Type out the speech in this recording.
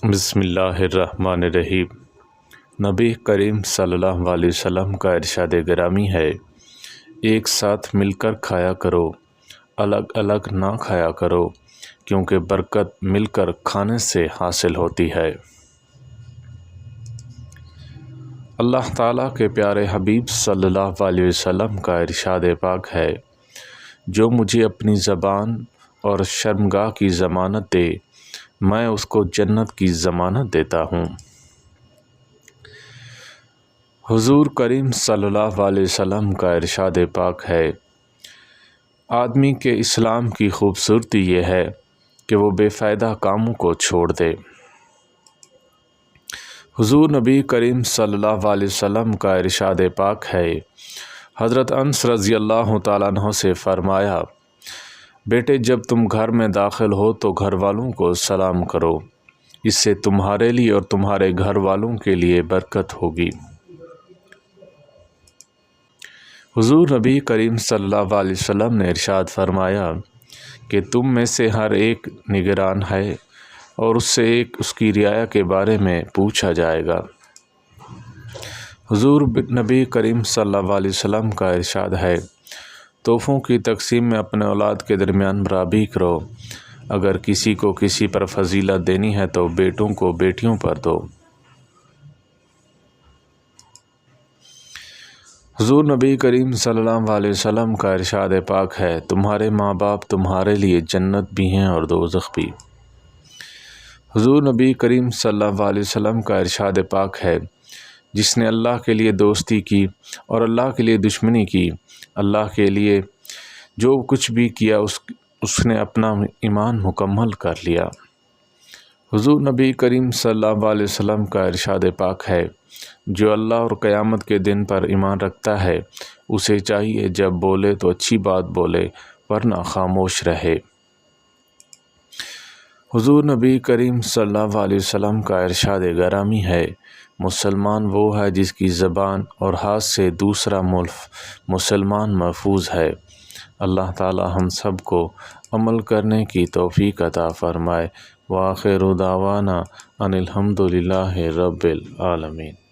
بسم اللہ الرحمن الرحیم۔ نبی کریم صلی اللہ علیہ وسلم کا ارشاد گرامی ہے، ایک ساتھ مل کر کھایا کرو، الگ الگ نہ کھایا کرو، کیونکہ برکت مل کر کھانے سے حاصل ہوتی ہے۔ اللہ تعالیٰ کے پیارے حبیب صلی اللہ علیہ وسلم کا ارشاد پاک ہے، جو مجھے اپنی زبان اور شرمگاہ کی ضمانت دے، میں اس کو جنت کی ضمانت دیتا ہوں۔ حضور کریم صلی اللہ علیہ وسلم کا ارشاد پاک ہے، آدمی کے اسلام کی خوبصورتی یہ ہے کہ وہ بے فائدہ کاموں کو چھوڑ دے۔ حضور نبی کریم صلی اللہ علیہ وسلم کا ارشاد پاک ہے، حضرت انس رضی اللہ تعالیٰ عنہ سے فرمایا، بیٹے جب تم گھر میں داخل ہو تو گھر والوں کو سلام کرو، اس سے تمہارے لیے اور تمہارے گھر والوں کے لیے برکت ہوگی۔ حضور نبی کریم صلی اللہ علیہ وسلم نے ارشاد فرمایا کہ تم میں سے ہر ایک نگران ہے اور اس سے ایک اس کی رعایا کے بارے میں پوچھا جائے گا۔ حضور نبی کریم صلی اللہ علیہ وسلم کا ارشاد ہے، تحفوں کی تقسیم میں اپنے اولاد کے درمیان برابری کرو، اگر کسی کو کسی پر فضیلت دینی ہے تو بیٹوں کو بیٹیوں پر دو۔ حضور نبی کریم صلی اللہ علیہ وسلم کا ارشاد پاک ہے، تمہارے ماں باپ تمہارے لیے جنت بھی ہیں اور دوزخ بھی۔ حضور نبی کریم صلی اللہ علیہ وسلم کا ارشاد پاک ہے، جس نے اللہ کے لیے دوستی کی اور اللہ کے لیے دشمنی کی، اللہ کے لیے جو کچھ بھی کیا اس نے اپنا ایمان مکمل کر لیا۔ حضور نبی کریم صلی اللہ علیہ وسلم کا ارشاد پاک ہے، جو اللہ اور قیامت کے دن پر ایمان رکھتا ہے، اسے چاہیے جب بولے تو اچھی بات بولے ورنہ خاموش رہے۔ حضور نبی کریم صلی اللہ علیہ وسلم کا ارشاد گرامی ہے، مسلمان وہ ہے جس کی زبان اور ہاتھ سے دوسرا مسلمان محفوظ ہے۔ اللہ تعالی ہم سب کو عمل کرنے کی توفیق عطا فرمائے۔ وآخر دعوانا ان الحمد للہ رب العالمین۔